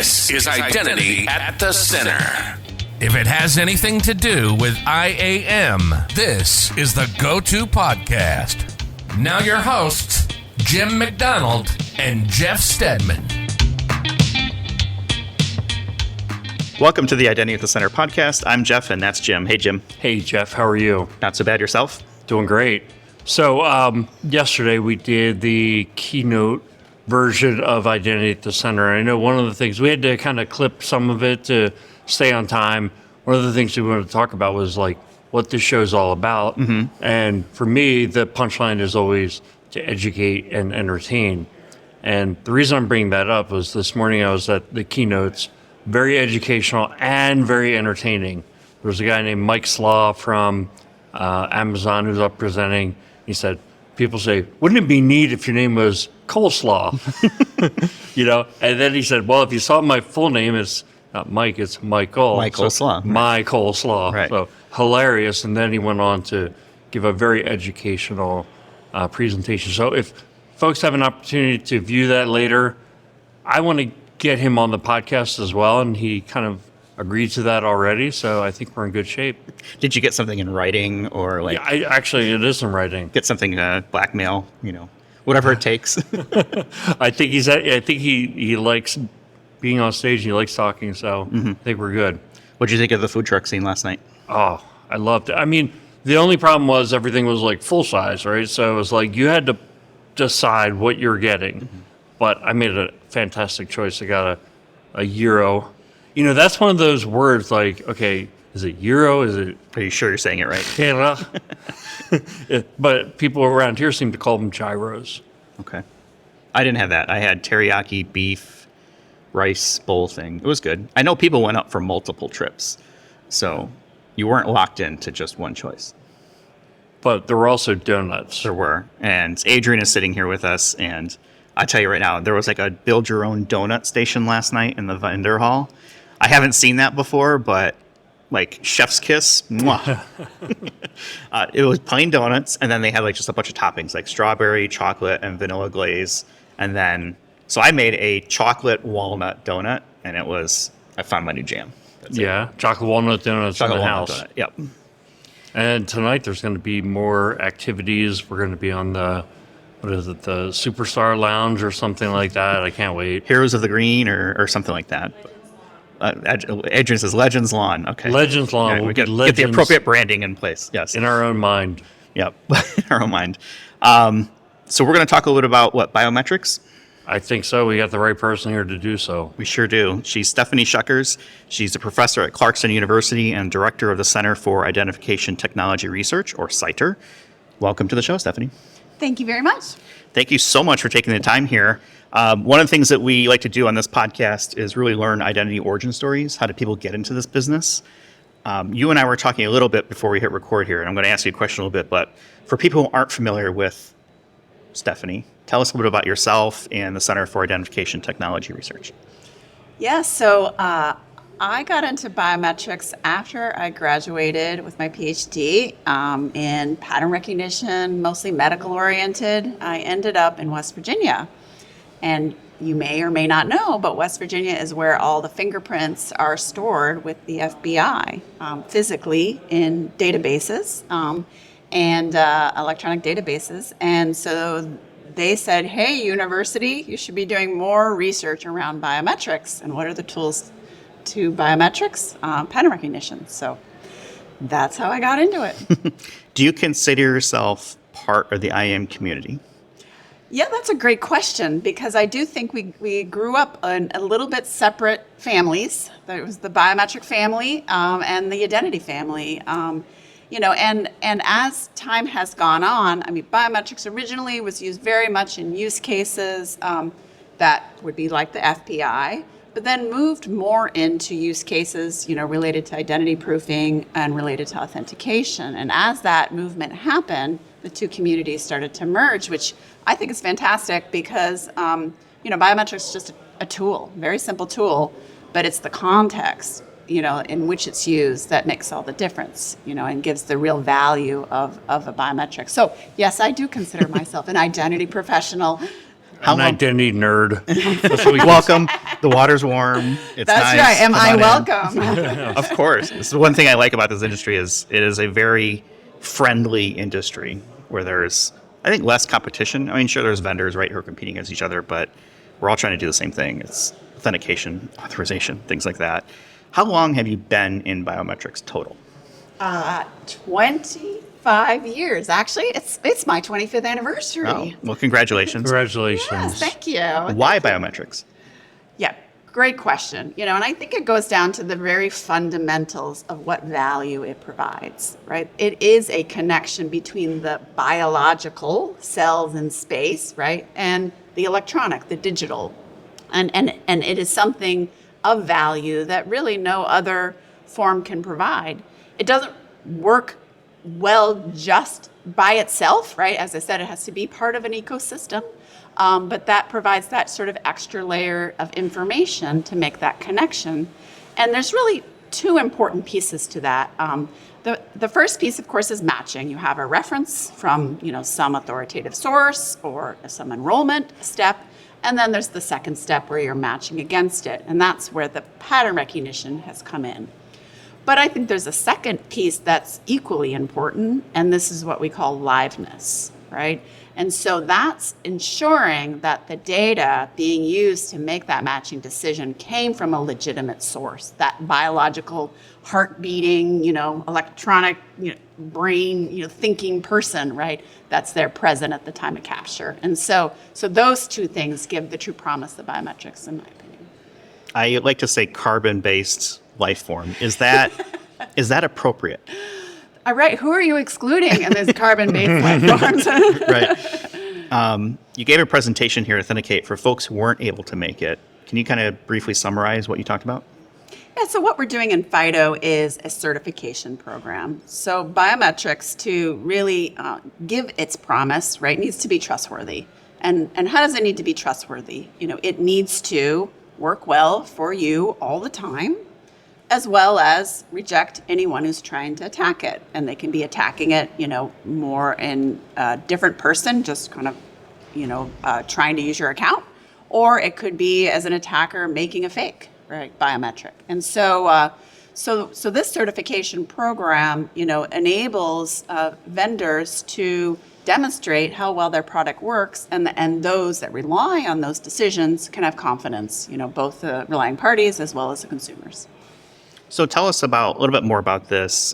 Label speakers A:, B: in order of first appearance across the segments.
A: This is Identity at the Center. If it has anything to do with IAM, this is the go-to podcast. Now your hosts, Jim McDonald and Jeff Steadman.
B: Welcome to the Identity at the Center podcast. I'm Jeff, and that's Jim. Hey, Jim.
C: Hey, Jeff. How are you?
B: Not so bad. Yourself?
C: Doing great. So yesterday we did the keynote version of Identity at the Center. I know one of the things, we had to kind of clip some of it to stay on time. One of the things we wanted to talk about was like what this show's all about. Mm-hmm. And for me, the punchline is always to educate and entertain. And the reason I'm bringing that up was this morning I was at the keynotes, very educational and very entertaining. There was a guy named Mike Slaw from Amazon who's up presenting. He said, people say, wouldn't it be neat if your name was Coleslaw? You know? And then he said, well, if you saw my full name, it's not Mike, it's Michael.
B: Coleslaw.
C: My Coleslaw.
B: Right.
C: So hilarious. And then he went on to give a very educational presentation. So if folks have an opportunity to view that later, I want to get him on the podcast as well. And he kind of agreed to that already. So I think we're in good shape.
B: Did you get something in writing or like?
C: Yeah, actually, it is in writing.
B: Get something blackmail, whatever it takes.
C: I think he likes being on stage. And he likes talking. So I think we're good.
B: What did you think of the food truck scene last night?
C: Oh, I loved it. I mean, the only problem was everything was like full size, right? So it was like you had to decide what you're getting. Mm-hmm. But I made a fantastic choice. I got a gyro. That's one of those words like, okay, is it gyro? Is it?
B: Are you sure you're saying it right?
C: Canada? But people around here seem to call them gyros.
B: Okay. I didn't have that. I had teriyaki beef rice bowl thing. It was good. I know people went up for multiple trips. So you weren't locked into just one choice.
C: But there were also donuts.
B: There were. And Adrian is sitting here with us. And I tell you right now, there was like a build your own donut station last night in the vendor hall. I haven't seen that before, but like chef's kiss. Mwah. It was plain donuts. And then they had like just a bunch of toppings like strawberry, chocolate, and vanilla glaze. And then, so I made a chocolate walnut donut and I found my new jam.
C: Chocolate walnut donuts in the house.
B: Donut. Yep.
C: And tonight there's going to be more activities. We're going to be on the Superstar Lounge or something like that. I can't wait.
B: Heroes of the Green or something like that. Adrian says Legends Lawn. Okay.
C: Legends Lawn.
B: Yeah, we get the appropriate branding in place. Yes.
C: In our own mind.
B: Yep. In our own mind. So we're going to talk a little bit about biometrics.
C: I think so. We got the right person here to do so.
B: We sure do. She's Stephanie Shuckers. She's a professor at Clarkson University and Director of the Center for Identification Technology Research, or CiTeR. Welcome to the show, Stephanie.
D: Thank you very much.
B: Thank you so much for taking the time here. One of the things that we like to do on this podcast is really learn identity origin stories. How did people get into this business? You and I were talking a little bit before we hit record here, and I'm going to ask you a question a little bit, but for people who aren't familiar with Stephanie, tell us a little bit about yourself and the Center for Identification Technology Research.
D: Yes, so I got into biometrics after I graduated with my PhD in pattern recognition, mostly medical oriented. I ended up in West Virginia. And you may or may not know, but West Virginia is where all the fingerprints are stored with the FBI, physically in databases and electronic databases. And so they said, hey, university, you should be doing more research around biometrics. And what are the tools to biometrics? Pattern recognition. So that's how I got into it.
B: Do you consider yourself part of the IAM community?
D: Yeah, that's a great question, because I do think we grew up in a little bit separate families. There was the biometric family and the identity family. And as time has gone on, I mean, biometrics originally was used very much in use cases that would be like the FBI, but then moved more into use cases, related to identity proofing and related to authentication. And as that movement happened, the two communities started to merge, which I think is fantastic because, biometrics is just a tool, very simple tool, but it's the context, in which it's used that makes all the difference, and gives the real value of a biometric. So yes, I do consider myself an identity professional.
B: How
C: an
B: long-
C: identity nerd. That's what we
B: Welcome. The water's warm. It's
D: That's
B: nice.
D: right. Am
B: Come
D: I
B: on in.
D: welcome?
B: Of course. This is one thing I like about this industry is it is a very friendly industry where there's, I think, less competition. I mean, sure, there's vendors, right, who are competing against each other, but we're all trying to do the same thing. It's authentication, authorization, things like that. How long have you been in biometrics total?
D: 25 years. Actually, it's my 25th anniversary.
B: Oh, well, congratulations.
C: Congratulations.
D: Yes, thank you.
B: Why biometrics?
D: Yeah, great question. And I think it goes down to the very fundamentals of what value it provides, right? It is a connection between the biological cells in space, right, and the electronic, the digital. And it is something of value that really no other form can provide. It doesn't work well just by itself, right? As I said, it has to be part of an ecosystem. But that provides that sort of extra layer of information to make that connection. And there's really two important pieces to that. The first piece, of course, is matching. You have a reference from some authoritative source or some enrollment step. And then there's the second step where you're matching against it. And that's where the pattern recognition has come in. But I think there's a second piece that's equally important, and this is what we call liveness, right? And so that's ensuring that the data being used to make that matching decision came from a legitimate source, that biological heart beating, electronic brain, thinking person, right? That's there present at the time of capture. And so those two things give the true promise of biometrics, in my opinion.
B: I like to say carbon-based life form. Is that appropriate?
D: All right, who are you excluding in this carbon-based life forms?
B: Right. You gave a presentation here at Authenticate for folks who weren't able to make it. Can you kind of briefly summarize what you talked about?
D: Yeah, so what we're doing in FIDO is a certification program. So biometrics, to really give its promise, right, needs to be trustworthy. And how does it need to be trustworthy? It needs to work well for you all the time, as well as reject anyone who's trying to attack it. And they can be attacking it, more in a different person, just kind of, trying to use your account. Or it could be as an attacker making a fake, right, biometric. And so this certification program, enables vendors to demonstrate how well their product works, and those that rely on those decisions can have confidence, both the relying parties as well as the consumers.
B: So tell us a little bit more about this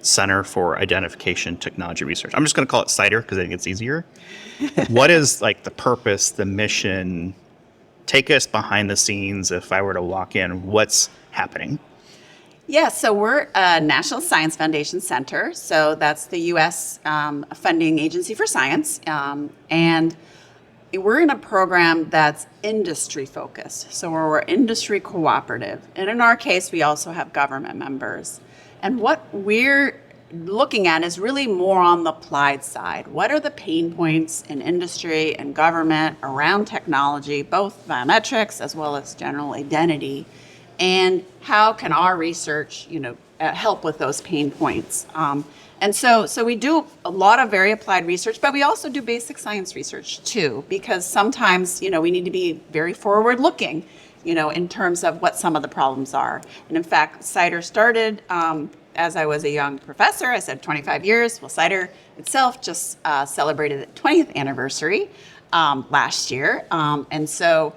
B: Center for Identification Technology Research. I'm just going to call it CiTeR because I think it's easier. What is the purpose, the mission? Take us behind the scenes. If I were to walk in, what's happening?
D: Yeah, so we're a National Science Foundation Center. So that's the U.S. Funding agency for science. And we're in a program that's industry focused. So we're industry cooperative. And in our case, we also have government members. And what we're looking at is really more on the applied side. What are the pain points in industry and government around technology, both biometrics as well as general identity? And how can our research, help with those pain points? And so we do a lot of very applied research, but we also do basic science research too, because sometimes, we need to be very forward looking, in terms of what some of the problems are. And in fact, CiTeR started as I was a young professor. I said 25 years. Well, CiTeR itself just celebrated its 20th anniversary last year. And so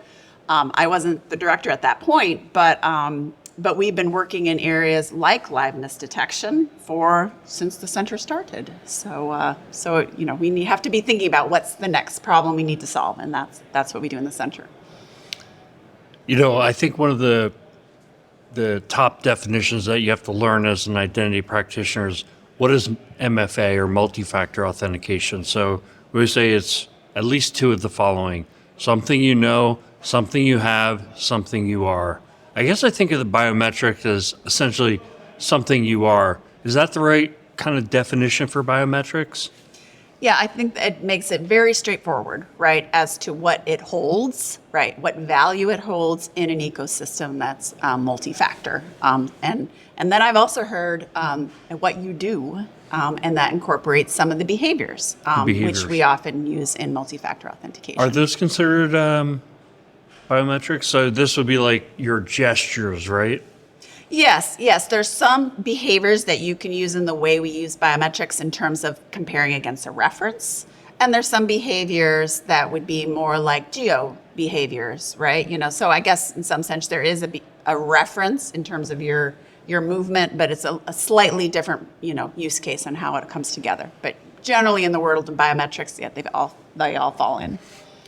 D: I wasn't the director at that point, but we've been working in areas like liveness detection since the center started. So we have to be thinking about what's the next problem we need to solve, and that's what we do in the center.
C: I think one of the top definitions that you have to learn as an identity practitioner is what is MFA, or multi-factor authentication. So we say it's at least two of the following: something you know, something you have, something you are. I guess I think of the biometric as essentially something you are. Is that the right kind of definition for biometrics?
D: Yeah, I think it makes it very straightforward, right, as to what it holds, right, what value it holds in an ecosystem that's multi-factor. And then I've also heard what you do, and that incorporates some of the behaviors, which we often use in multi-factor authentication.
C: Are those considered biometrics? So this would be like your gestures, right?
D: Yes. There's some behaviors that you can use in the way we use biometrics in terms of comparing against a reference. And there's some behaviors that would be more like geo behaviors, right? So I guess in some sense there is a reference in terms of your movement, but it's a slightly different, use case on how it comes together. But generally in the world of biometrics, they all fall in.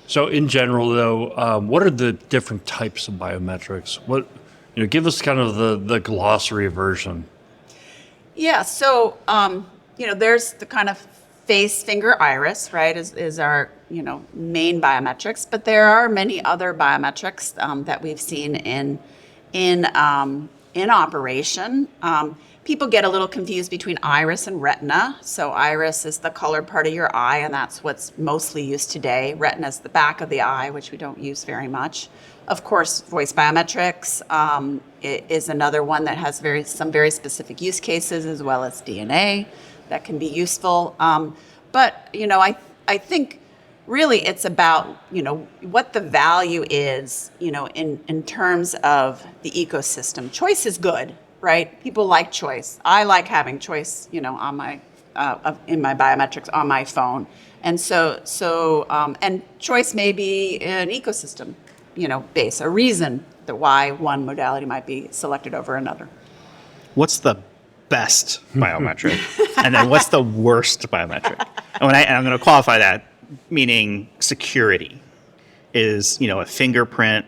C: So in general, though, what are the different types of biometrics? Give us kind of the glossary version.
D: Yeah. So, there's the kind of face, finger, iris, right, is our, main biometrics. But there are many other biometrics that we've seen in operation. People get a little confused between iris and retina. So iris is the colored part of your eye, and that's what's mostly used today. Retina is the back of the eye, which we don't use very much. Of course, voice biometrics is another one that has some very specific use cases, as well as DNA that can be useful. But I think really it's about what the value is in terms of the ecosystem. Choice is good, right? People like choice. I like having choice on my in my biometrics on my phone, and so and choice may be an ecosystem base, a reason that why one modality might be selected over another.
B: What's the best biometric? And then what's the worst biometric? And I'm going to qualify that, meaning security. Is, a fingerprint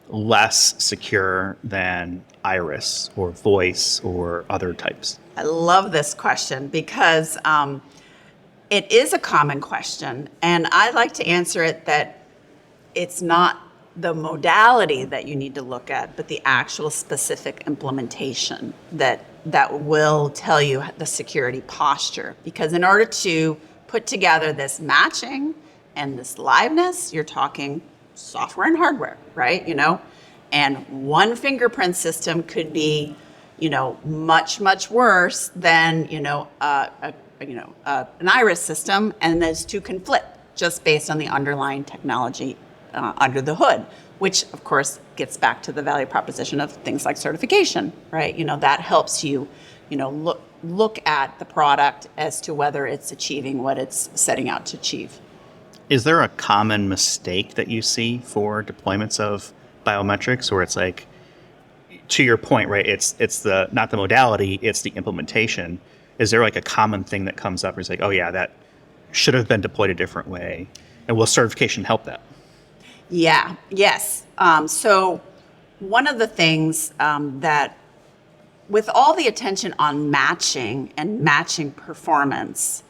B: less secure than iris or voice or other types?
D: I love this question because it is a common question, and I like to answer it that it's not the modality that you need to look at, but the actual specific implementation that will tell you the security posture. Because in order to put together this matching and this liveness, you're talking software and hardware, right? And one fingerprint system could be, much, much worse than, an iris system, and those two conflict just based on the underlying technology under the hood, which of course gets back to the value proposition of things like certification, right? That helps you, look at the product as to whether it's achieving what it's setting out to achieve.
B: Is there a common mistake that you see for deployments of biometrics, where it's like, to your point, right? It's the not the modality, it's the implementation. Is there like a common thing that comes up where it's like, oh yeah, that should have been deployed a different way, and will certification help that?
D: Yeah. Yes. So one of the things that, with all the attention on matching and matching performance,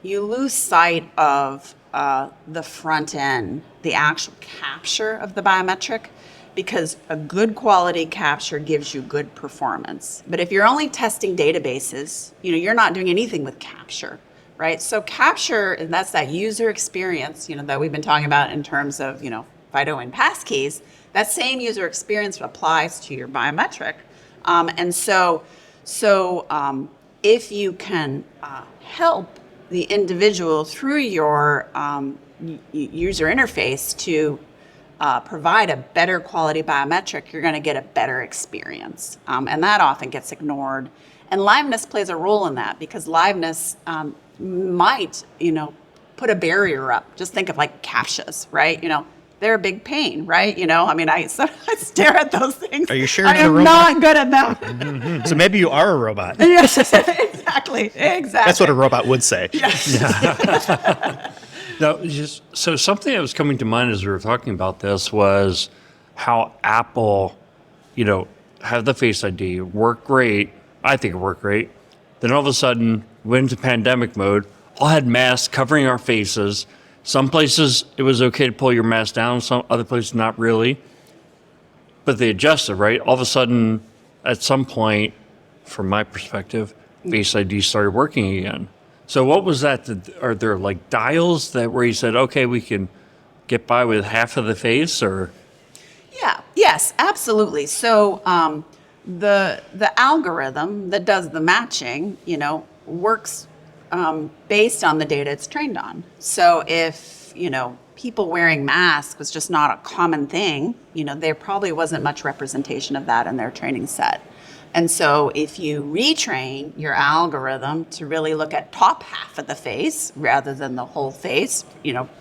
D: you lose sight of the front end, the actual capture of the biometric, because a good quality capture gives you good performance. But if you're only testing databases, you're not doing anything with capture, right? So capture, and that's that user experience, that we've been talking about in terms of, FIDO and passkeys. That same user experience applies to your biometric. And so if you can help the individual through your user interface to provide a better quality biometric, you're going to get a better experience. And that often gets ignored. And liveness plays a role in that, because liveness might, put a barrier up. Just think of like CAPTCHAs, right? They're a big pain, right? I stare at those things.
B: Are you sure
D: I
B: you're a
D: am
B: robot?
D: not good at them.
B: So maybe you are a robot.
D: Yes, exactly.
B: That's what a robot would say.
D: Yes.
C: No, so something that was coming to mind as we were talking about this was how Apple, have the Face ID, work great. I think it worked great. Then all of a sudden, went into pandemic mode, all had masks covering our faces. Some places it was okay to pull your mask down, some other places not really. But they adjusted, right? All of a sudden, at some point, from my perspective, Face ID started working again. So what was that? Are there like dials that where you said, okay, we can get by with half of the face, or?
D: Yeah. Yes, absolutely. So the algorithm that does the matching, works based on the data it's trained on. So if, people wearing masks was just not a common thing, there probably wasn't much representation of that in their training set. And so if you retrain your algorithm to really look at top half of the face rather than the whole face,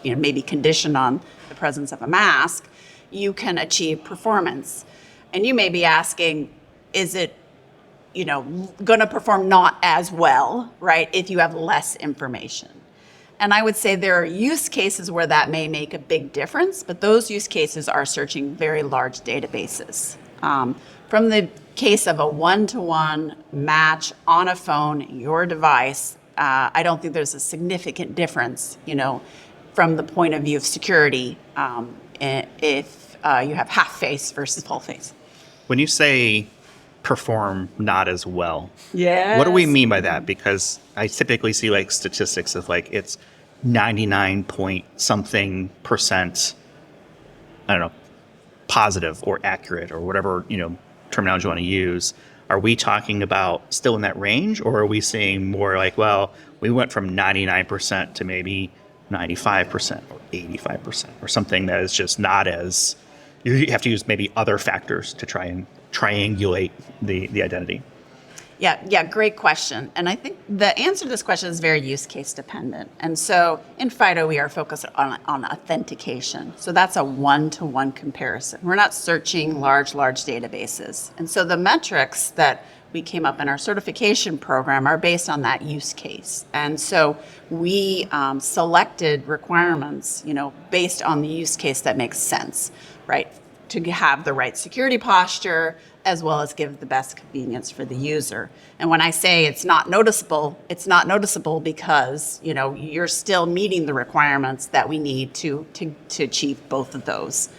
D: maybe conditioned on the presence of a mask, you can achieve performance. And you may be asking, is it, going to perform not as well, right, if you have less information? And I would say there are use cases where that may make a big difference, but those use cases are searching very large databases. From the case of a one-to-one match on a phone, your device, I don't think there's a significant difference, from the point of view of security, if you have half face versus full face.
B: When you say perform not as well,
D: yes.
B: What do we mean by that? Because I typically see like statistics of like it's 99 point something percent, I don't know, positive or accurate or whatever, terminology you want to use. Are we talking about still in that range, or are we saying more like, well, we went from 99% to maybe 95% or 85% or something that is just not as, you have to use maybe other factors to try and triangulate the identity?
D: Yeah, great question. And I think the answer to this question is very use case dependent. And so in FIDO, we are focused on authentication. So that's a one-to-one comparison. We're not searching large databases. And so the metrics that we came up in our certification program are based on that use case. And so we selected requirements, based on the use case that makes sense, right? To have the right security posture, as well as give the best convenience for the user. And when I say it's not noticeable because, you're still meeting the requirements that we need to achieve both of those.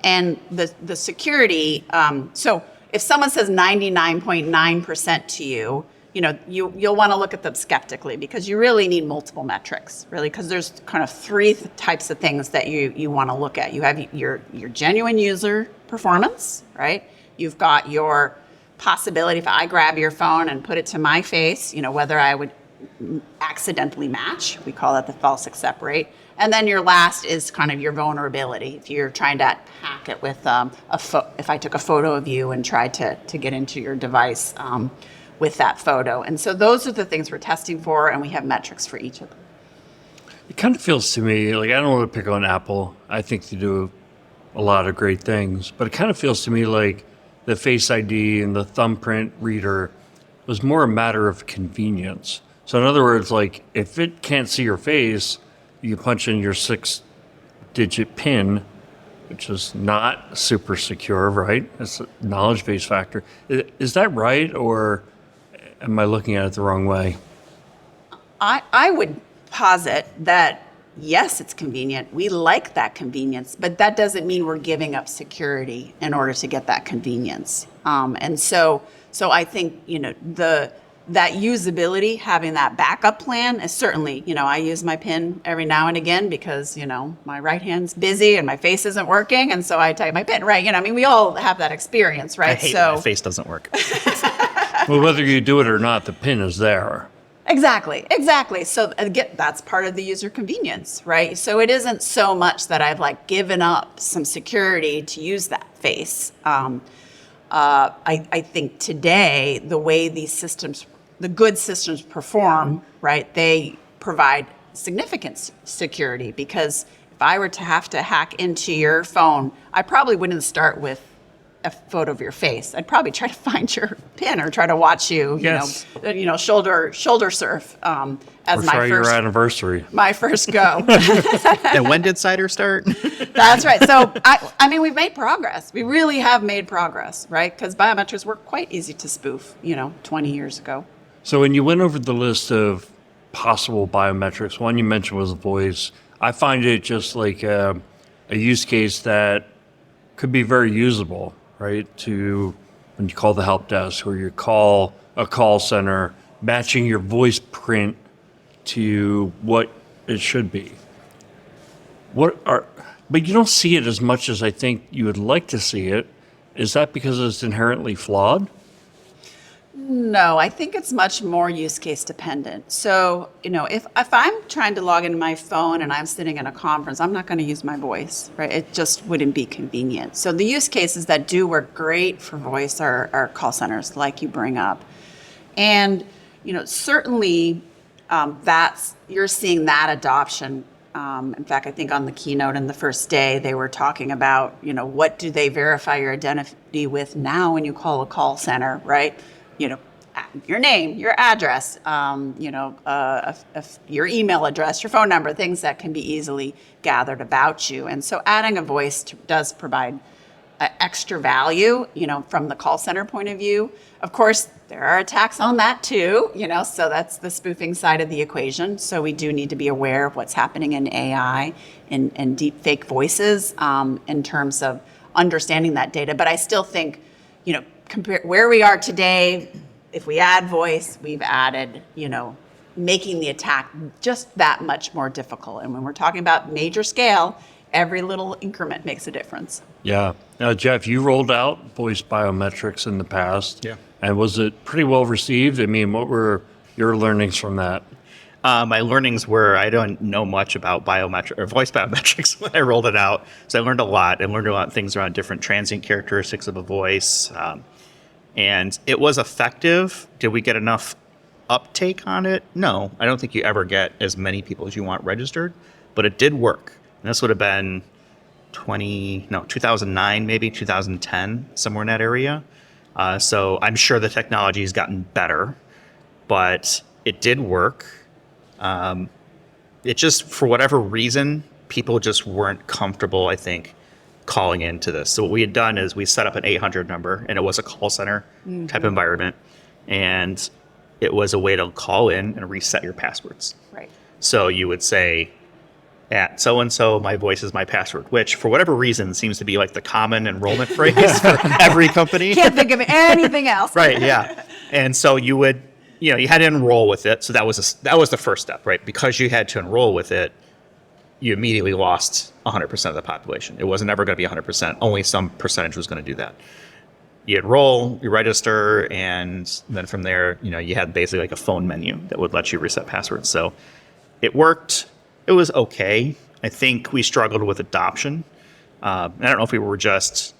D: And the security, so if someone says 99.9% to you, you'll want to look at them skeptically, because you really need multiple metrics, really, because there's kind of three types of things that you want to look at. You have your genuine user performance, right? You've got your possibility, if I grab your phone and put it to my face, whether I would accidentally match. We call that the false accept rate. And then your last is kind of your vulnerability. If you're trying to hack it with if I took a photo of you and tried to get into your device with that photo. And so those are the things we're testing for, and we have metrics for each of them.
C: It kind of feels to me like, I don't want to pick on Apple. I think they do a lot of great things, but it kind of feels to me like the Face ID and the thumbprint reader was more a matter of convenience. So in other words, like if it can't see your face, you punch in your 6-digit PIN, which is not super secure, right? It's a knowledge-based factor. Is that right, or am I looking at it the wrong way?
D: I would posit that, yes, it's convenient. We like that convenience, but that doesn't mean we're giving up security in order to get that convenience. And so I think, that usability, having that backup plan is certainly, I use my PIN every now and again because, my right hand's busy and my face isn't working. And so I type my PIN, right? We all have that experience, right?
B: I hate when my face doesn't work.
C: Well, whether you do it or not, the PIN is there.
D: Exactly. So again, that's part of the user convenience, right? So it isn't so much that I've given up some security to use that face. I think today, the way these systems, the good systems perform, right, they provide significant security, because if I were to have to hack into your phone, I probably wouldn't start with a photo of your face. I'd probably try to find your PIN or try to watch you,
C: yes.
D: shoulder surf as
C: or
D: my
C: try
D: first
C: your anniversary.
D: My first go.
B: And when did CiTeR start?
D: That's right. So we've made progress. We really have made progress, right? Because biometrics were quite easy to spoof, 20 years ago.
C: So when you went over the list of possible biometrics, one you mentioned was voice. I find it just like a use case that could be very usable, right? To when you call the help desk or you call a call center, matching your voice print to what it should be. But you don't see it as much as I think you would like to see it. Is that because it's inherently flawed?
D: No, I think it's much more use case dependent. So, if I'm trying to log into my phone and I'm sitting in a conference, I'm not going to use my voice, right? It just wouldn't be convenient. So the use cases that do work great for voice are call centers, like you bring up. And, certainly you're seeing that adoption. In fact, I think on the keynote in the first day, they were talking about, what do they verify your identity with now when you call a call center, right? Your name, your address, your email address, your phone number, things that can be easily gathered about you. And so adding a voice does provide extra value, from the call center point of view. Of course, there are attacks on that too, so that's the spoofing side of the equation. So we do need to be aware of what's happening in AI and deep fake voices in terms of understanding that data. But I still think, compare where we are today, if we add voice, we've added, making the attack just that much more difficult. And when we're talking about major scale, every little increment makes a difference.
C: Yeah. Now, Jeff, you rolled out voice biometrics in the past.
B: Yeah.
C: And was it pretty well received? I mean, what were your learnings from that?
B: My learnings were I don't know much about biometric or voice biometrics when I rolled it out. So I learned a lot. I learned a lot of things around different transient characteristics of a voice. And it was effective. Did we get enough uptake on it? No, I don't think you ever get as many people as you want registered, but it did work. And this would have been 2009, maybe 2010, somewhere in that area. So I'm sure the technology has gotten better, but it did work. It just, for whatever reason, people just weren't comfortable, I think, calling into this. So what we had done is we set up an 800 number, and it was a call center type environment. And it was a way to call in and reset your passwords.
D: Right.
B: So you would say, at so-and-so, my voice is my password, which for whatever reason seems to be like the common enrollment phrase for every company.
D: Can't think of anything else.
B: Right, yeah. And so you would, you had to enroll with it. So that was the first step, right? Because you had to enroll with it, you immediately lost 100% of the population. It wasn't ever going to be 100%. Only some percentage was going to do that. You enroll, you register, and then from there, you had basically like a phone menu that would let you reset passwords. So it worked. It was okay. I think we struggled with adoption. I don't know if we were just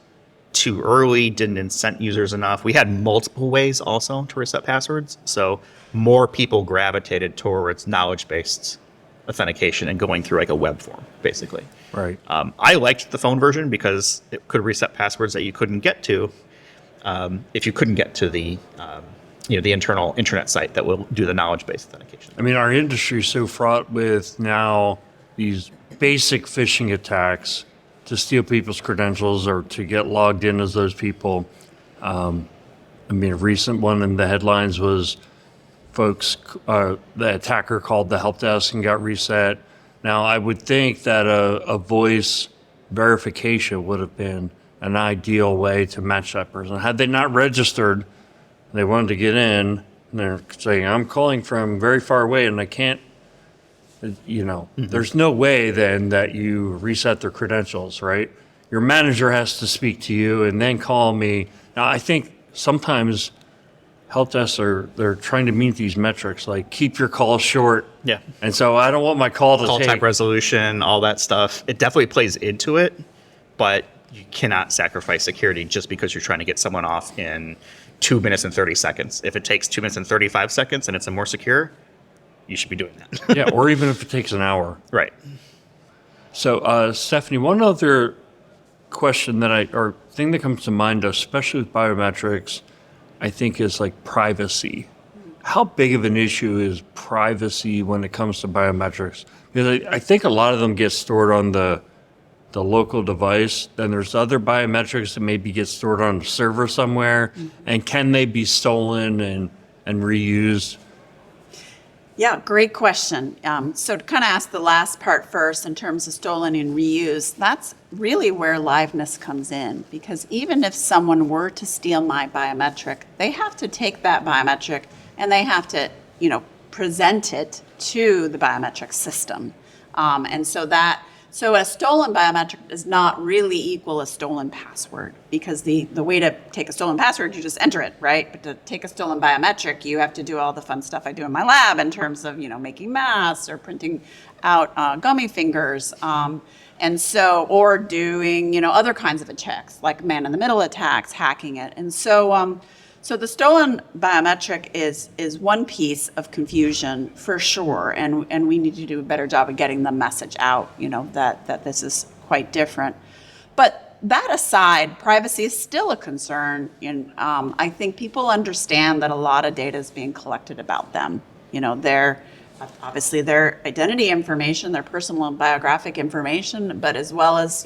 B: too early, didn't incent users enough. We had multiple ways also to reset passwords. So more people gravitated towards knowledge-based authentication and going through like a web form, basically.
C: Right.
B: I liked the phone version because it could reset passwords that you couldn't get to if you couldn't get to the the internal internet site that will do the knowledge-based authentication.
C: I mean, our industry is so fraught with now these basic phishing attacks to steal people's credentials or to get logged in as those people. A recent one in the headlines was the attacker called the help desk and got reset. Now, I would think that a voice verification would have been an ideal way to match that person. Had they not registered, they wanted to get in, and they're saying, I'm calling from very far away and I can't, there's no way then that you reset their credentials, right? Your manager has to speak to you and then call me. Now, I think sometimes help desks they're trying to meet these metrics, like keep your call short.
B: Yeah.
C: And so I don't want my call to
B: Call
C: take.
B: type resolution, all that stuff. It definitely plays into it, but you cannot sacrifice security just because you're trying to get someone off in 2 minutes and 30 seconds. If it takes 2 minutes and 35 seconds and it's a more secure, you should be doing that.
C: Yeah, or even if it takes an hour.
B: Right.
C: So, Stephanie, one other question or thing that comes to mind, especially with biometrics, I think is like privacy. How big of an issue is privacy when it comes to biometrics? Because I think a lot of them get stored on the local device. Then there's other biometrics that maybe get stored on a server somewhere. And can they be stolen and reused?
D: Yeah, great question. So to kind of ask the last part first in terms of stolen and reuse, that's really where liveness comes in. Because even if someone were to steal my biometric, they have to take that biometric and they have to, present it to the biometric system. And so that So a stolen biometric does not really equal a stolen password, because the way to take a stolen password, you just enter it, right? But to take a stolen biometric, you have to do all the fun stuff I do in my lab in terms of, making masks or printing out gummy fingers. And so, or doing, other kinds of checks, like man-in-the-middle attacks, hacking it. And so, so the stolen biometric is one piece of confusion for sure, and we need to do a better job of getting the message out, that this is quite different. But that aside, privacy is still a concern, and I think people understand that a lot of data is being collected about them. Obviously their identity information, their personal and biographic information, but as well as,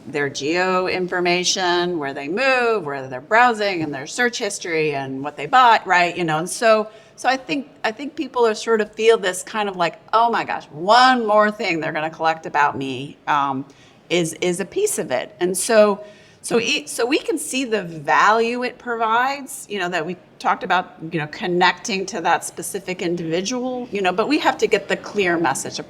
D: their geo information, where they move, where they're browsing, and their search history, and what they bought, right? And so I think people are sort of feel this kind of like, oh my gosh, one more thing they're going to collect about me is a piece of it. And so we can see the value it provides, that we talked about, connecting to that specific individual, but we have to get the clear message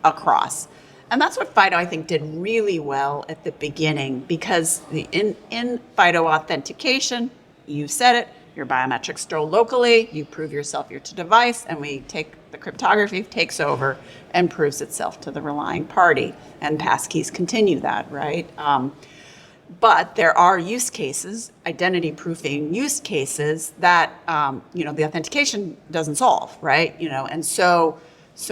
D: across. And that's what FIDO, I think, did really well at the beginning, because in FIDO authentication, you said it, your biometrics store locally, you prove yourself your device, and the cryptography takes over and proves itself to the relying party. And passkeys continue that, right? But there are use cases, identity proofing use cases that, the authentication doesn't solve, right? And so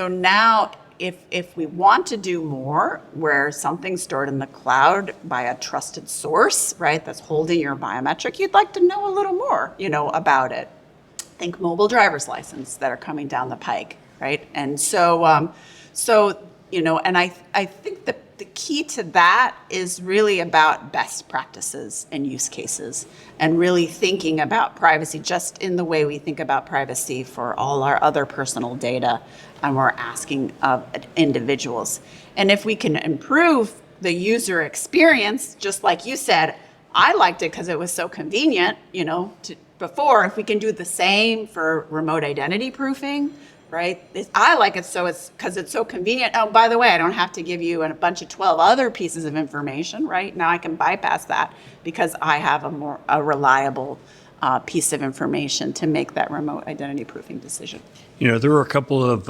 D: now if we want to do more, where something's stored in the cloud by a trusted source, right, that's holding your biometric, you'd like to know a little more, about it. Think mobile driver's license that are coming down the pike, right? And so, and I think that the key to that is really about best practices and use cases, and really thinking about privacy just in the way we think about privacy for all our other personal data, and we're asking of individuals. And if we can improve the user experience, just like you said, I liked it because it was so convenient, before. If we can do the same for remote identity proofing, right? I like it because it's so convenient. Oh, by the way, I don't have to give you a bunch of 12 other pieces of information, right? Now I can bypass that because I have a reliable piece of information to make that remote identity proofing decision.
C: There were a couple of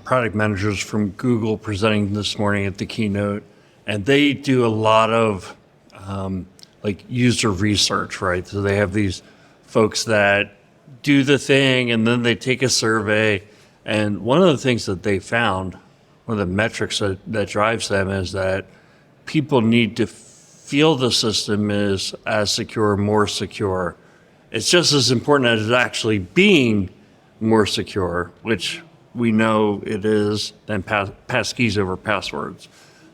C: product managers from Google presenting this morning at the keynote, and they do a lot of user research, right? So they have these folks that do the thing, and then they take a survey. And one of the things that they found, one of the metrics that drives them, is that people need to feel the system is as secure, more secure. It's just as important as actually being more secure, which we know it is, than passkeys over passwords.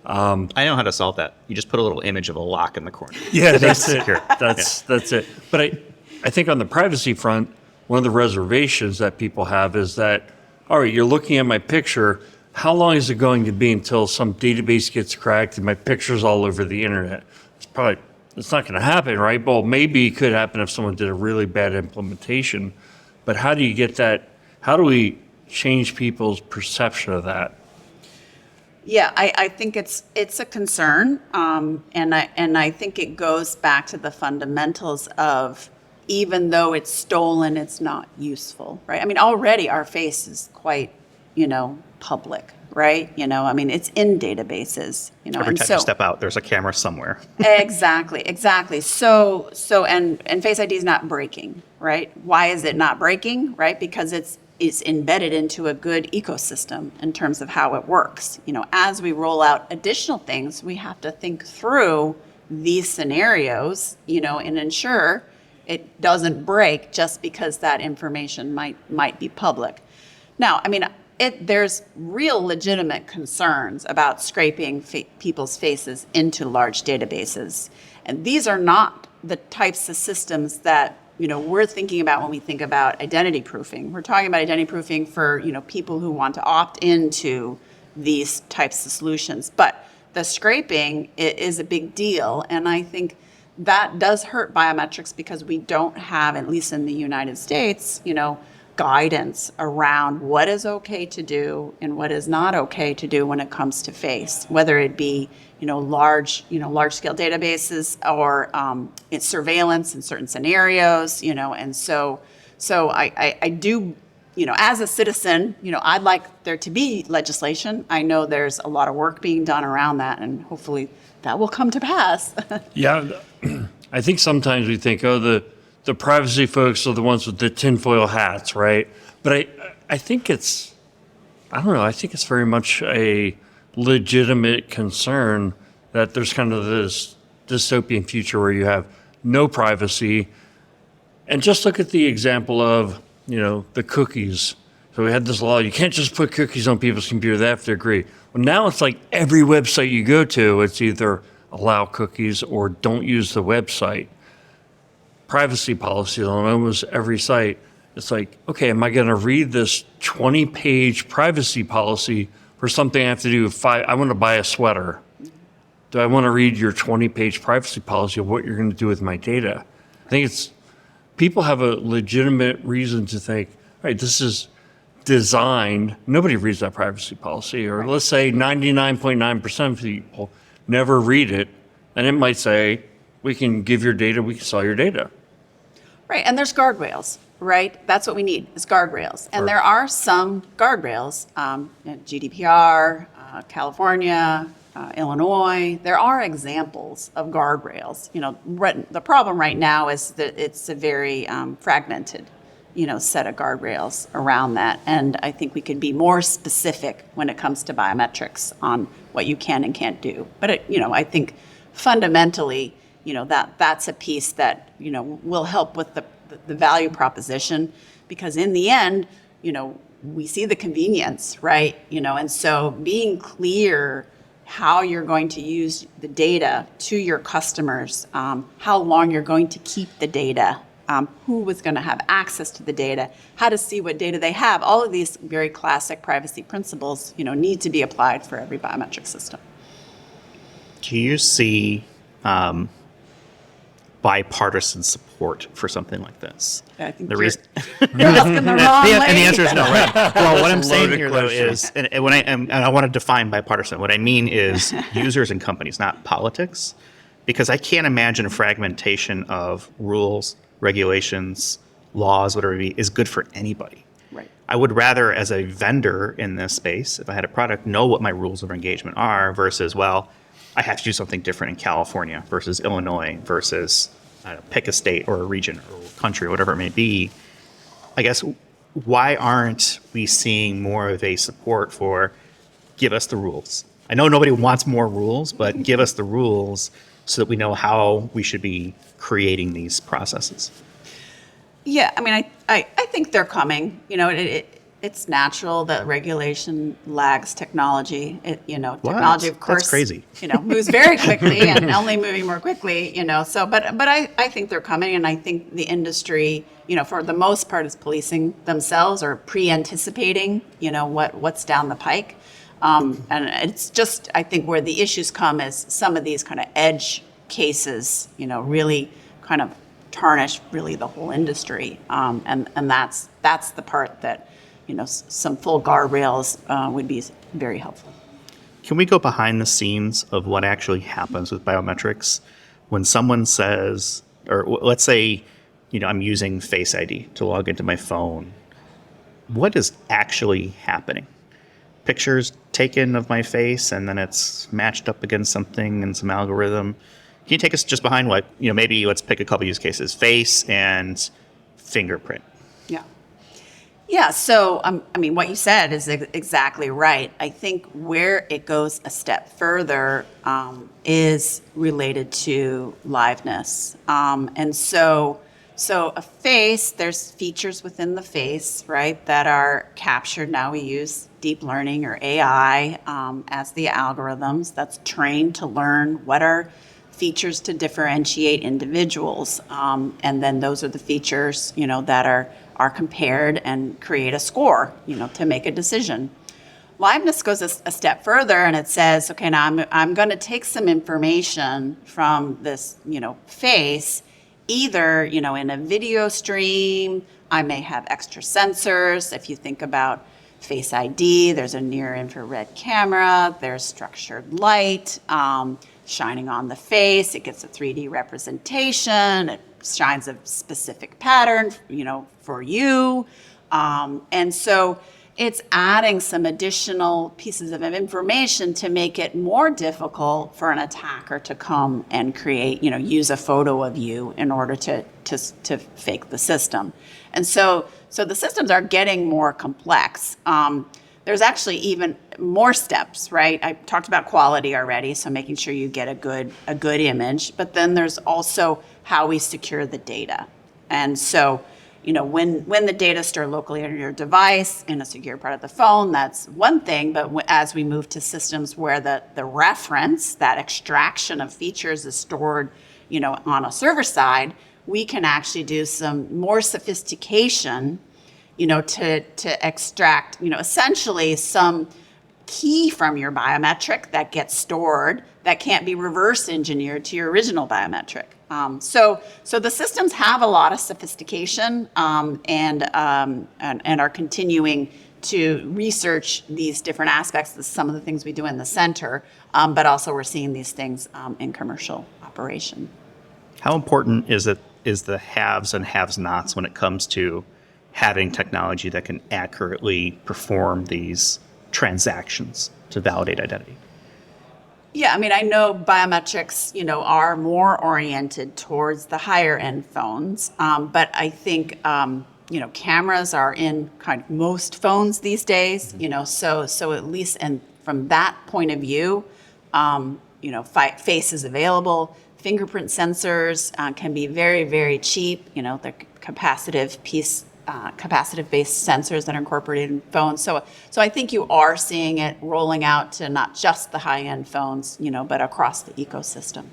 B: I know how to solve that. You just put a little image of a lock in the corner.
C: Yeah, that's it. That's it. But I think on the privacy front, one of the reservations that people have is that, all right, you're looking at my picture. How long is it going to be until some database gets cracked and my picture's all over the internet? It's not going to happen, right? Well, maybe it could happen if someone did a really bad implementation. But how do you get that? How do we change people's perception of that?
D: Yeah, I think it's a concern, and I think it goes back to the fundamentals of, even though it's stolen, it's not useful, right? I mean, already our face is quite, public, right? It's in databases,
B: Every time you step out, there's a camera somewhere.
D: Exactly. So, and Face ID is not breaking, right? Why is it not breaking, right? Because it's embedded into a good ecosystem in terms of how it works. As we roll out additional things, we have to think through these scenarios, and ensure it doesn't break just because that information might be public. Now, there's real legitimate concerns about scraping people's faces into large databases. And these are not the types of systems that, we're thinking about when we think about identity proofing. We're talking about identity proofing for, people who want to opt into these types of solutions. But the scraping is a big deal. And I think that does hurt biometrics, because we don't have, at least in the United States, guidance around what is okay to do and what is not okay to do when it comes to face, whether it be large scale databases or it's surveillance in certain scenarios, and so I do, as a citizen, I'd like there to be legislation. I know there's a lot of work being done around that, and hopefully that will come to pass.
C: Yeah, I think sometimes we think, the privacy folks are the ones with the tinfoil hats, right? But I think it's, I don't know, I think it's very much a legitimate concern that there's kind of this dystopian future where you have no privacy. And just look at the example of, the cookies. So we had this law, you can't just put cookies on people's computer, they have to agree. Well, now it's like every website you go to, it's either allow cookies or don't use the website. Privacy policies on almost every site. It's like, okay, am I going to read this 20-page privacy policy for something I have to do? I want to buy a sweater. Do I want to read your 20-page privacy policy of what you're going to do with my data? I think people have a legitimate reason to think, all right, this is designed. Nobody reads that privacy policy, or let's say 99.9% of people never read it, and it might say, we can give your data, we can sell your data.
D: Right, and there's guardrails, right? That's what we need, is guardrails. And there are some guardrails, GDPR, California, Illinois. There are examples of guardrails. The problem right now is that it's a very fragmented, set of guardrails around that. And I think we could be more specific when it comes to biometrics on what you can and can't do. But I think fundamentally, that's a piece that, will help with the value proposition, because in the end, we see the convenience, right? And so being clear how you're going to use the data to your customers, how long you're going to keep the data, who was going to have access to the data, how to see what data they have. All of these very classic privacy principles, need to be applied for every biometric system.
B: Do you see bipartisan support for something like this?
D: I think
B: The
D: you're,
B: reason,
D: you're asking the wrong
B: and the
D: lady.
B: answer is no, right? Well, what I'm saying
C: loaded
B: here though
C: question.
B: is, and when I want to define bipartisan, what I mean is users and companies, not politics, because I can't imagine a fragmentation of rules, regulations, laws, whatever it be, is good for anybody.
D: Right.
B: I would rather, as a vendor in this space, if I had a product, know what my rules of engagement are versus, well, I have to do something different in California versus Illinois versus, I don't know, pick a state or a region or country, whatever it may be. I guess, why aren't we seeing more of a support for give us the rules? I know nobody wants more rules, but give us the rules so that we know how we should be creating these processes.
D: Yeah, I mean, I think they're coming. It's natural that regulation lags technology. Technology, of course,
B: That's crazy.
D: Moves very quickly and only moving more quickly. So, but I think they're coming, and I think the industry, for the most part, is policing themselves or pre-anticipating, what's down the pike. And it's just, I think, where the issues come is some of these kind of edge cases, really kind of tarnish really the whole industry. And that's the part that, some full guardrails would be very helpful.
B: Can we go behind the scenes of what actually happens with biometrics when someone says, or let's say, I'm using Face ID to log into my phone. What is actually happening? Pictures taken of my face and then it's matched up against something in some algorithm. Can you take us just behind what, maybe let's pick a couple use cases, face and fingerprint.
D: Yeah. Yeah, so what you said is exactly right. I think where it goes a step further is related to liveness. And so a face, there's features within the face, right, that are captured. Now we use deep learning or AI as the algorithms that's trained to learn what are features to differentiate individuals. And then those are the features, that are compared and create a score, to make a decision. Liveness goes a step further and it says, okay, now I'm going to take some information from this, face, either, in a video stream, I may have extra sensors. If you think about Face ID, there's a near infrared camera, there's structured light shining on the face. It gets a 3D representation. It shines a specific pattern, for you. And so it's adding some additional pieces of information to make it more difficult for an attacker to come and create, use a photo of you in order to fake the system. And so the systems are getting more complex. There's actually even more steps, right? I talked about quality already, so making sure you get a good image, but then there's also how we secure the data. And so, when the data is stored locally on your device in a secure part of the phone, that's one thing. But as we move to systems where the reference, that extraction of features is stored, on a server side, we can actually do some more sophistication, to extract, essentially some key from your biometric that gets stored that can't be reverse engineered to your original biometric. So the systems have a lot of sophistication and are continuing to research these different aspects of some of the things we do in the center, but also we're seeing these things in commercial operation.
B: How important is the haves and have-nots when it comes to having technology that can accurately perform these transactions to validate identity?
D: Yeah, I know biometrics, are more oriented towards the higher end phones, but I think, cameras are in kind of most phones these days, so at least, and from that point of view, face is available. Fingerprint sensors can be very, very cheap. They're capacitive-based sensors that are incorporated in phones. So I think you are seeing it rolling out to not just the high-end phones, but across the ecosystem.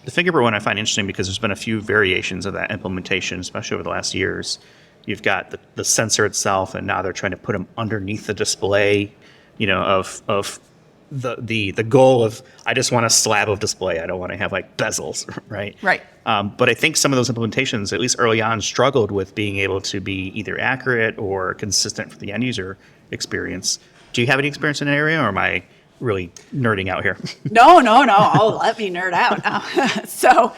B: The fingerprint one I find interesting because there's been a few variations of that implementation, especially over the last years. You've got the sensor itself, and now they're trying to put them underneath the display, of the goal of, I just want a slab of display. I don't want to have like bezels, right?
D: Right.
B: But I think some of those implementations, at least early on, struggled with being able to be either accurate or consistent for the end user experience. Do you have any experience in that area, or am I really nerding out here?
D: No. Oh, let me nerd out. So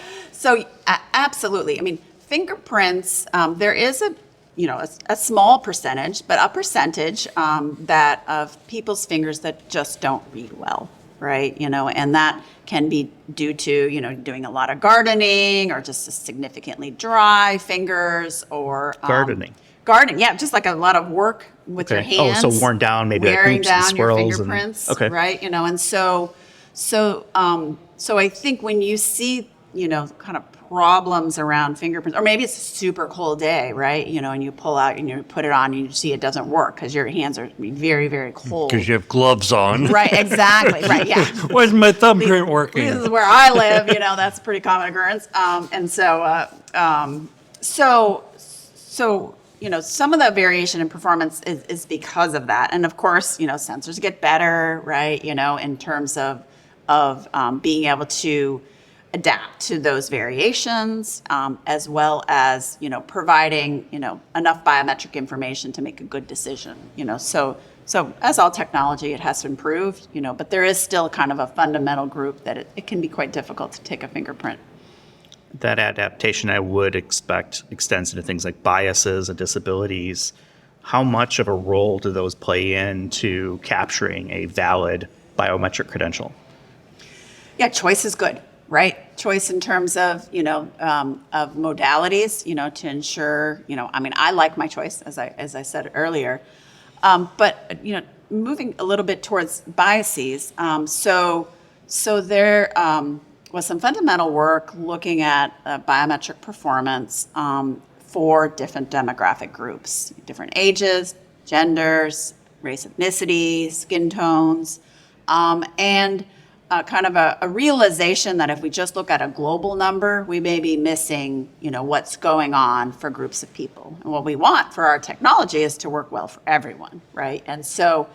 D: absolutely. Fingerprints, there is a small percentage, but a percentage that of people's fingers that just don't read well, right? And that can be due to, doing a lot of gardening or just significantly dry fingers or
B: Gardening.
D: Yeah, just like a lot of work with your hands.
B: Oh, so worn down, maybe
D: wearing
B: like
D: down your
B: swirls
D: fingerprints,
B: okay.
D: right? And so I think when you see, kind of problems around fingerprints, or maybe it's a super cold day, right? And you pull out and you put it on and you see it doesn't work because your hands are very, very cold.
C: Because you have gloves on.
D: Right, exactly, right, yeah.
C: Why is my thumbprint working?
D: This is where I live, that's a pretty common occurrence. Some of the variation in performance is because of that. And of course, sensors get better, right? In terms of being able to adapt to those variations, as well as, providing, enough biometric information to make a good decision, So as all technology, it has to improve, but there is still kind of a fundamental group that it can be quite difficult to take a fingerprint.
B: That adaptation, I would expect, extends into things like biases and disabilities. How much of a role do those play into capturing a valid biometric credential?
D: Yeah, choice is good, right? Choice in terms of, of modalities, to ensure, I like my choice, as I said earlier. But, moving a little bit towards biases. So there was some fundamental work looking at biometric performance for different demographic groups, different ages, genders, race, ethnicity, skin tones, and kind of a realization that if we just look at a global number, we may be missing, what's going on for groups of people. And what we want for our technology is to work well for everyone, right? And so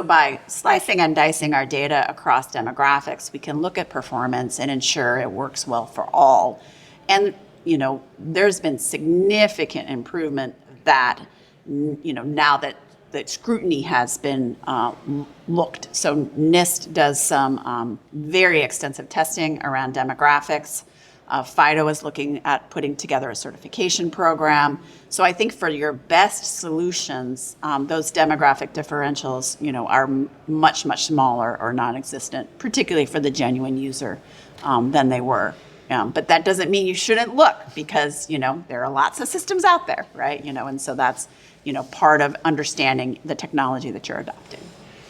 D: by slicing and dicing our data across demographics, we can look at performance and ensure it works well for all. And, there's been significant improvement that, now that the scrutiny has been looked. So NIST does some very extensive testing around demographics. FIDO is looking at putting together a certification program. So I think for your best solutions, those demographic differentials, are much, much smaller or non-existent, particularly for the genuine user, than they were. But that doesn't mean you shouldn't look, because, there are lots of systems out there, right? And so that's, part of understanding the technology that you're adopting,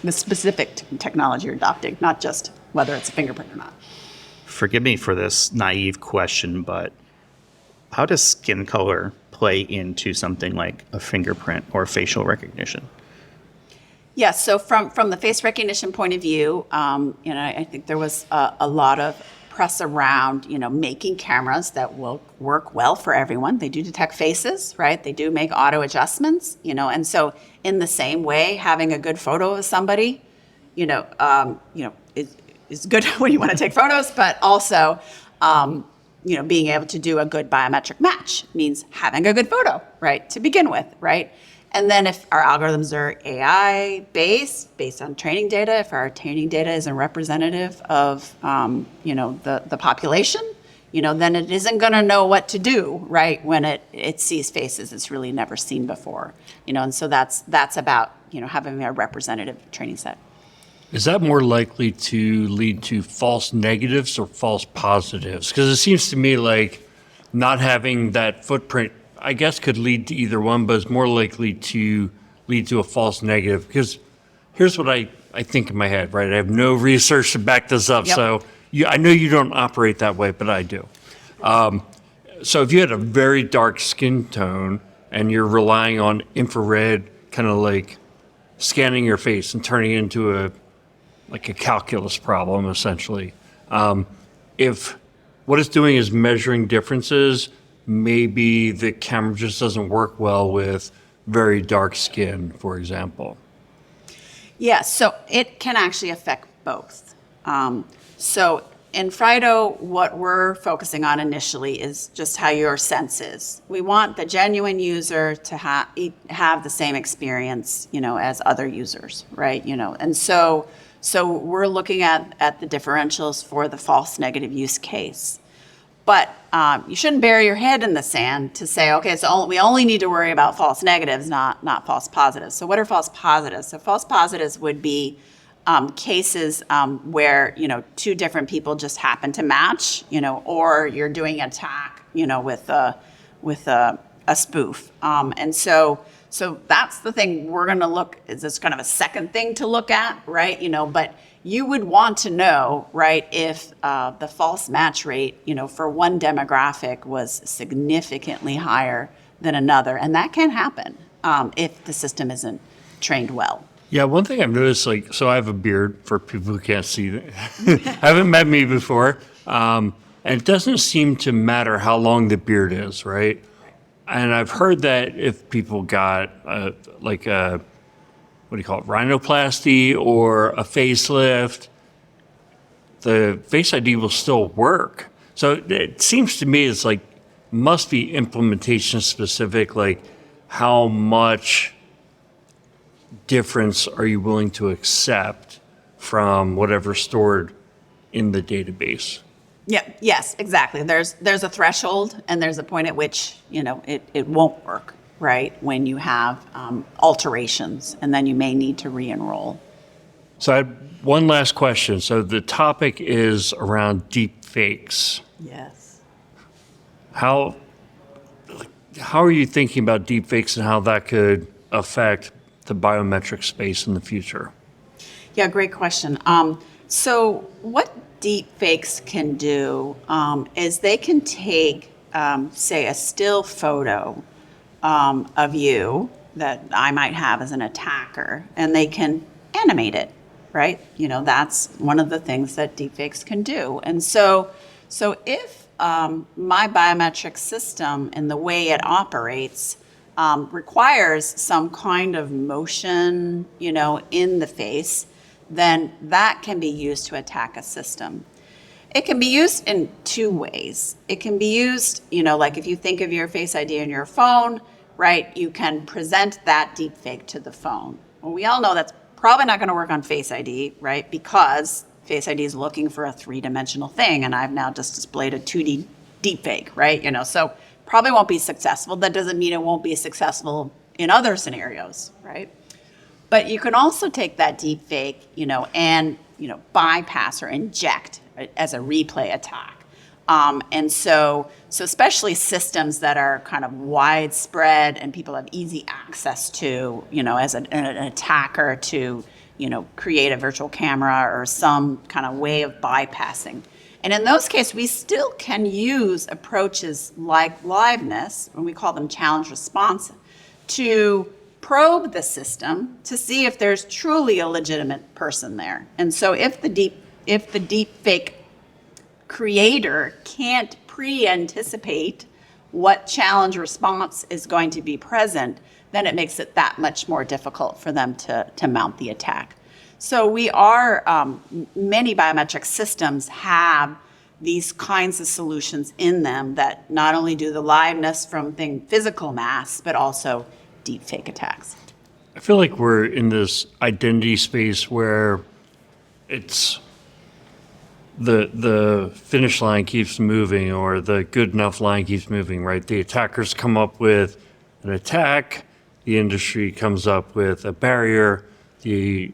D: the specific technology you're adopting, not just whether it's a fingerprint or not.
B: Forgive me for this naive question, but how does skin color play into something like a fingerprint or facial recognition?
D: Yes, so from the face recognition point of view, I think there was a lot of press around, making cameras that will work well for everyone. They do detect faces, right? They do make auto adjustments, and so in the same way, having a good photo of somebody, is good when you want to take photos, but also, being able to do a good biometric match means having a good photo, right, to begin with, right? And then if our algorithms are AI based on training data, if our training data isn't representative of, the population, then it isn't going to know what to do, right, when it sees faces it's really never seen before, and so that's about, having a representative training set.
C: Is that more likely to lead to false negatives or false positives? Because it seems to me like not having that footprint, I guess, could lead to either one, but it's more likely to lead to a false negative. Because here's what I think in my head, right? I have no research to back this up.
D: Yep.
C: So I know you don't operate that way, but I do. So if you had a very dark skin tone and you're relying on infrared, kind of like scanning your face and turning it into a calculus problem, essentially. If what it's doing is measuring differences, maybe the camera just doesn't work well with very dark skin, for example.
D: Yeah, so it can actually affect both. So in FIDO, what we're focusing on initially is just how your sense is. We want the genuine user to have the same experience, as other users, right? And so we're looking at the differentials for the false negative use case. But you shouldn't bury your head in the sand to say, okay, so we only need to worry about false negatives, not false positives. So what are false positives? So false positives would be cases where, two different people just happen to match, or you're doing an attack, with a spoof. And so that's the thing we're going to look, is this kind of a second thing to look at, right? But you would want to know, right, if the false match rate, for one demographic was significantly higher than another. And that can happen if the system isn't trained well.
C: Yeah, one thing I've noticed, so I have a beard for people who can't see that. Haven't met me before. And it doesn't seem to matter how long the beard is, right? And I've heard that if people got rhinoplasty or a facelift, the Face ID will still work. So it seems to me it's must be implementation specific, how much difference are you willing to accept from whatever's stored in the database?
D: Yeah. Yes, exactly. There's a threshold, and there's a point at which it won't work, right? When you have alterations, and then you may need to re-enroll.
C: So I had one last question. So the topic is around deep fakes.
D: Yes.
C: How are you thinking about deep fakes and how that could affect the biometric space in the future?
D: Yeah, great question. So what deep fakes can do is they can take, say, a still photo of you that I might have as an attacker, and they can animate it, right? That's one of the things that deep fakes can do. And so if my biometric system and the way it operates requires some kind of motion, in the face, then that can be used to attack a system. It can be used in two ways. It can be used, like if you think of your Face ID on your phone, right, you can present that deepfake to the phone. Well, we all know that's probably not going to work on Face ID, right? Because Face ID is looking for a three-dimensional thing, and I've now just displayed a 2D deepfake, right? So probably won't be successful. That doesn't mean it won't be successful in other scenarios, right? But you can also take that deepfake, and bypass or inject as a replay attack. And so especially systems that are kind of widespread and people have easy access to, as an attacker to, create a virtual camera or some kind of way of bypassing. And in those cases, we still can use approaches like liveness, and we call them challenge response, to probe the system to see if there's truly a legitimate person there. And so if the deepfake creator can't pre-anticipate what challenge response is going to be present, then it makes it that much more difficult for them to mount the attack. So we are, many biometric systems have these kinds of solutions in them that not only do the liveness from physical masks, but also deepfake attacks.
C: I feel like we're in this identity space where it's the finish line keeps moving, or the good enough line keeps moving, right? The attackers come up with an attack, the industry comes up with a barrier, the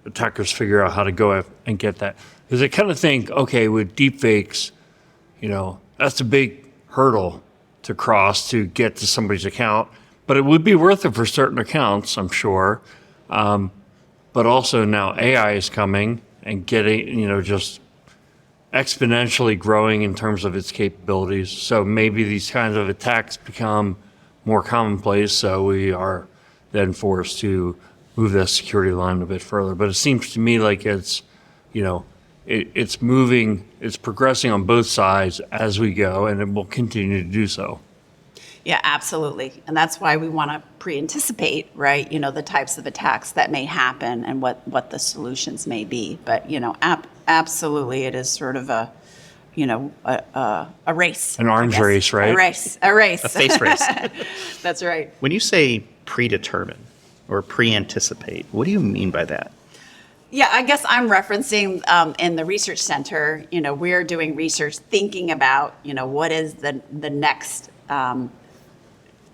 C: attackers figure out how to go and get that. Because I kind of think, okay, with deepfakes, that's a big hurdle to cross to get to somebody's account, but it would be worth it for certain accounts, I'm sure. But also now AI is coming and getting, just exponentially growing in terms of its capabilities. So maybe these kinds of attacks become more commonplace, so we are then forced to move that security line a bit further. But it seems to me like it's, it's moving, it's progressing on both sides as we go, and it will continue to do so.
D: Yeah, absolutely. And that's why we want to pre-anticipate, right, the types of attacks that may happen and what the solutions may be. But, absolutely, it is sort of a race.
C: An arms race, right?
D: A race.
B: A face race.
D: That's right.
B: When you say predetermine or pre-anticipate, what do you mean by that?
D: Yeah, I guess I'm referencing in the research center, we're doing research thinking about, what is the next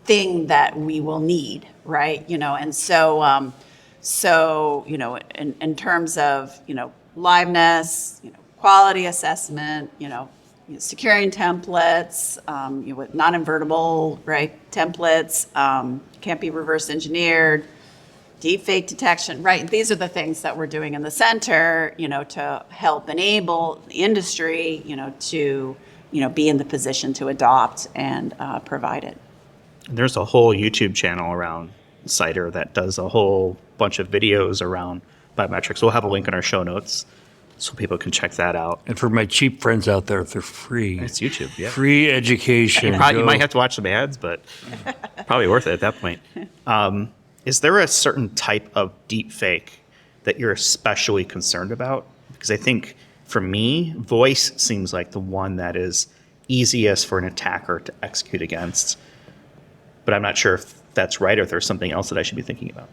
D: thing that we will need, right? And so, in terms of, liveness, quality assessment, securing templates, with non-invertible, right, templates, can't be reverse engineered, deepfake detection, right? These are the things that we're doing in the center, to help enable the industry, to, be in the position to adopt and provide it.
B: There's a whole YouTube channel around CiTeR that does a whole bunch of videos around biometrics. We'll have a link in our show notes so people can check that out.
C: And for my cheap friends out there, they're free.
B: It's YouTube, yeah.
C: Free education.
B: You might have to watch some ads, but probably worth it at that point. Is there a certain type of deep fake that you're especially concerned about? Because I think for me, voice seems like the one that is easiest for an attacker to execute against. But I'm not sure if that's right or if there's something else that I should be thinking about.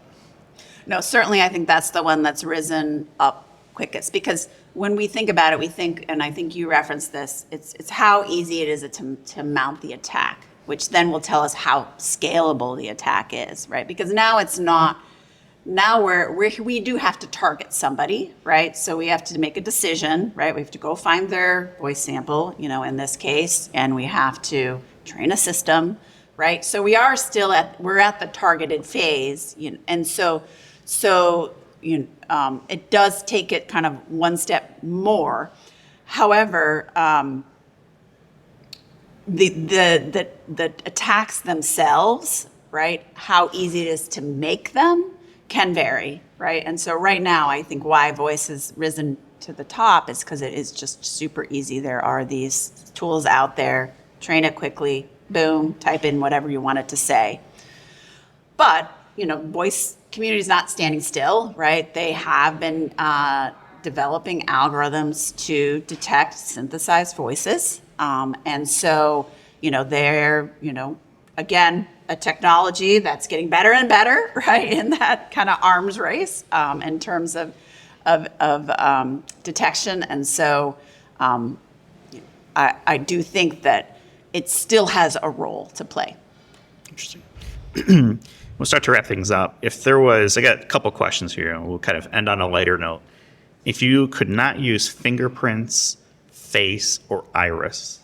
D: No, certainly I think that's the one that's risen up quickest, because when we think about it, we think, and I think you referenced this, it's how easy it is to mount the attack, which then will tell us how scalable the attack is, right? Because now it's not, now we do have to target somebody, right? So we have to make a decision, right? We have to go find their voice sample, in this case, and we have to train a system, right? So we are still we're at the targeted phase, and so it does take it kind of one step more. However, the attacks themselves, right, how easy it is to make them can vary, right? And so right now, I think why voice has risen to the top is because it is just super easy. There are these tools out there, train it quickly, boom, type in whatever you want it to say. But, voice community is not standing still, right? They have been developing algorithms to detect synthesized voices. And so, they're, again, a technology that's getting better and better, right, in that kind of arms race in terms of detection. And so I do think that it still has a role to play.
B: Interesting. We'll start to wrap things up. If there was, I got a couple questions here, and we'll kind of end on a lighter note. If you could not use fingerprints, face, or iris,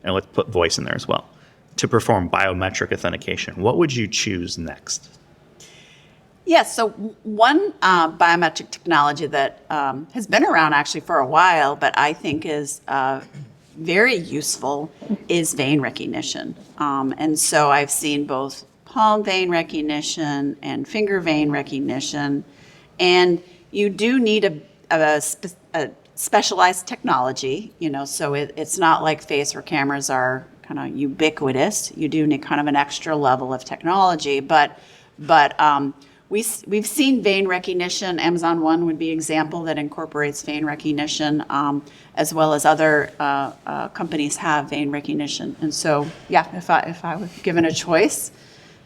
B: and let's put voice in there as well, to perform biometric authentication, what would you choose next?
D: Yes, so one biometric technology that has been around actually for a while, but I think is very useful is vein recognition. And so I've seen both palm vein recognition and finger vein recognition. And you do need a specialized technology, so it's not like face where cameras are kind of ubiquitous. You do need kind of an extra level of technology, but we've seen vein recognition. Amazon One would be an example that incorporates vein recognition, as well as other companies have vein recognition. And so, yeah, if I were given a choice,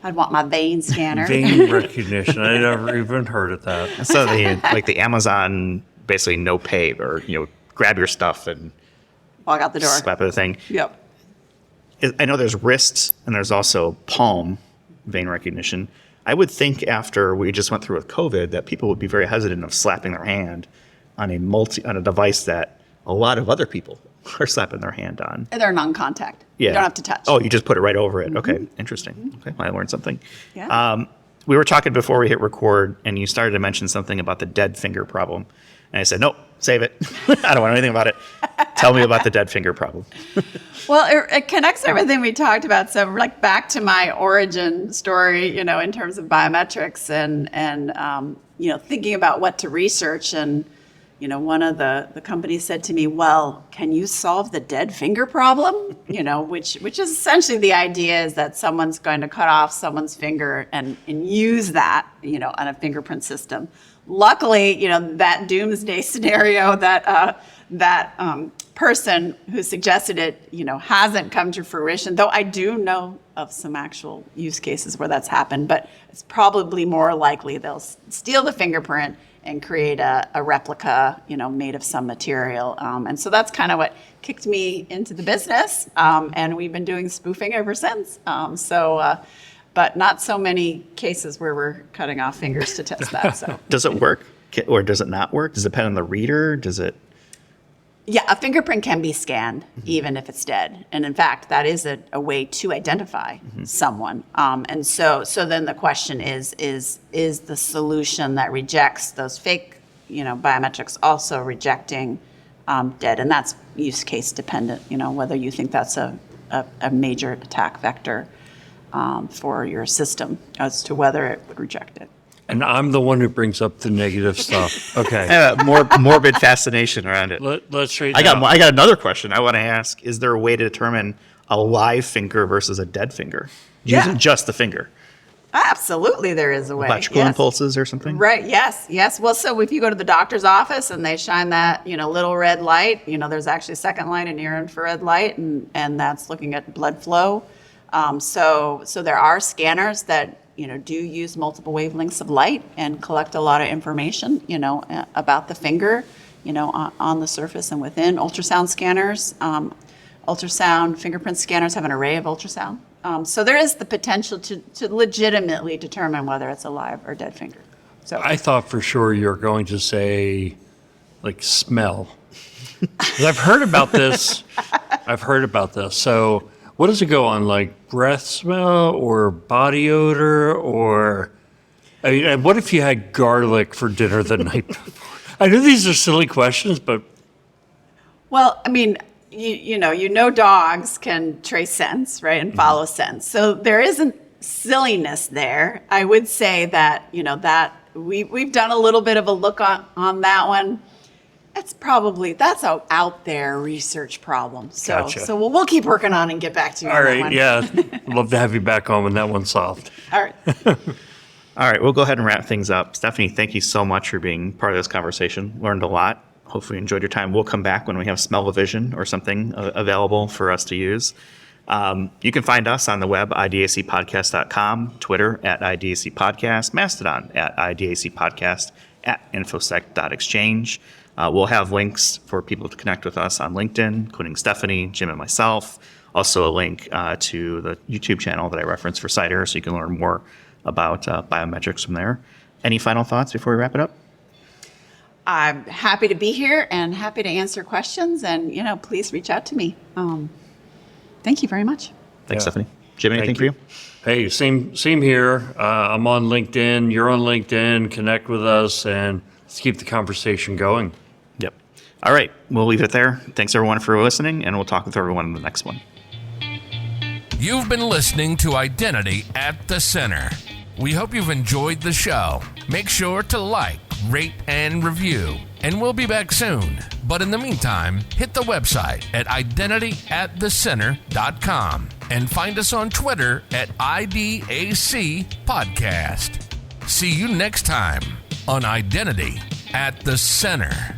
D: I'd want my vein scanner.
C: Vein recognition. I never even heard of that.
B: So the Amazon basically no pay, or grab your stuff and
D: walk out the door.
B: Slap of the thing.
D: Yep.
B: I know there's wrist and there's also palm vein recognition. I would think after we just went through with COVID that people would be very hesitant of slapping their hand on a device that a lot of other people are slapping their hand on.
D: And they're non-contact.
B: Yeah.
D: You don't have to touch.
B: Oh, you just put it right over it. Okay, interesting. Okay, I learned something.
D: Yeah.
B: We were talking before we hit record, and you started to mention something about the dead finger problem. And I said, nope, save it. I don't want anything about it. Tell me about the dead finger problem.
D: Well, it connects to everything we talked about. So, like, back to my origin story, in terms of biometrics and thinking about what to research. And, one of the companies said to me, well, can you solve the dead finger problem? Which is essentially the idea is that someone's going to cut off someone's finger and use that, on a fingerprint system. Luckily, that doomsday scenario that person who suggested it, hasn't come to fruition, though I do know of some actual use cases where that's happened, but it's probably more likely they'll steal the fingerprint and create a replica, made of some material. And so that's kind of what kicked me into the business. And we've been doing spoofing ever since. But not so many cases where we're cutting off fingers to test that. So
B: Does it work or does it not work? Does it depend on the reader? Does it?
D: yeah, a fingerprint can be scanned even if it's dead. And in fact, that is a way to identify someone. And so then the question is the solution that rejects those fake, biometrics also rejecting dead? And that's use case dependent, whether you think that's a major attack vector for your system as to whether it would reject it.
C: And I'm the one who brings up the negative stuff. Okay.
B: Morbid fascination around it.
C: Let's straighten
B: I
C: out.
B: got another question I want to ask. Is there a way to determine a live finger versus a dead finger? Using just the finger.
D: Absolutely, there is a way.
B: Electrical impulses or something?
D: Right, yes. Well, so if you go to the doctor's office and they shine that, little red light, there's actually a second light, a near infrared light, and that's looking at blood flow. So there are scanners that, do use multiple wavelengths of light and collect a lot of information, about the finger, on the surface and within. Ultrasound scanners, ultrasound fingerprint scanners have an array of ultrasound. So there is the potential to legitimately determine whether it's a live or dead finger. So
C: I thought for sure you were going to say, like, smell. 'Cause I've heard about this. So what does it go on, like breath smell or body odor or, and what if you had garlic for dinner the night before? I know these are silly questions, but.
D: well, I mean, dogs can trace scents, right, and follow scents. So there isn't silliness there. I would say that, that we've done a little bit of a look on that one. That's an out there research problem. So,
C: Gotcha.
D: so we'll keep working on and get back to you
C: All
D: on that
C: right,
D: one.
C: yeah. Love to have you back on when that one's solved.
D: All right.
B: All right, we'll go ahead and wrap things up. Stephanie, thank you so much for being part of this conversation. Learned a lot. Hopefully you enjoyed your time. We'll come back when we have smell-o-vision or something available for us to use. You can find us on the web, idacpodcast.com, Twitter at idacpodcast, Mastodon at idacpodcast, at infosec.exchange. We'll have links for people to connect with us on LinkedIn, including Stephanie, Jim, and myself. Also a link to the YouTube channel that I referenced for CiTeR, so you can learn more about biometrics from there. Any final thoughts before we wrap it up?
D: I'm happy to be here and happy to answer questions. And, please reach out to me. Thank you very much.
B: Thanks, Stephanie. Jim, anything for you?
C: Hey, same here. I'm on LinkedIn. You're on LinkedIn. Connect with us, and let's keep the conversation going.
B: Yep. All right. We'll leave it there. Thanks, everyone, for listening, and we'll talk with everyone in the next one.
A: You've been listening to Identity at the Center. We hope you've enjoyed the show. Make sure to like, rate, and review. And we'll be back soon. But in the meantime, hit the website at identityatthecenter.com and find us on Twitter at IDAC Podcast. See you next time on Identity at the Center.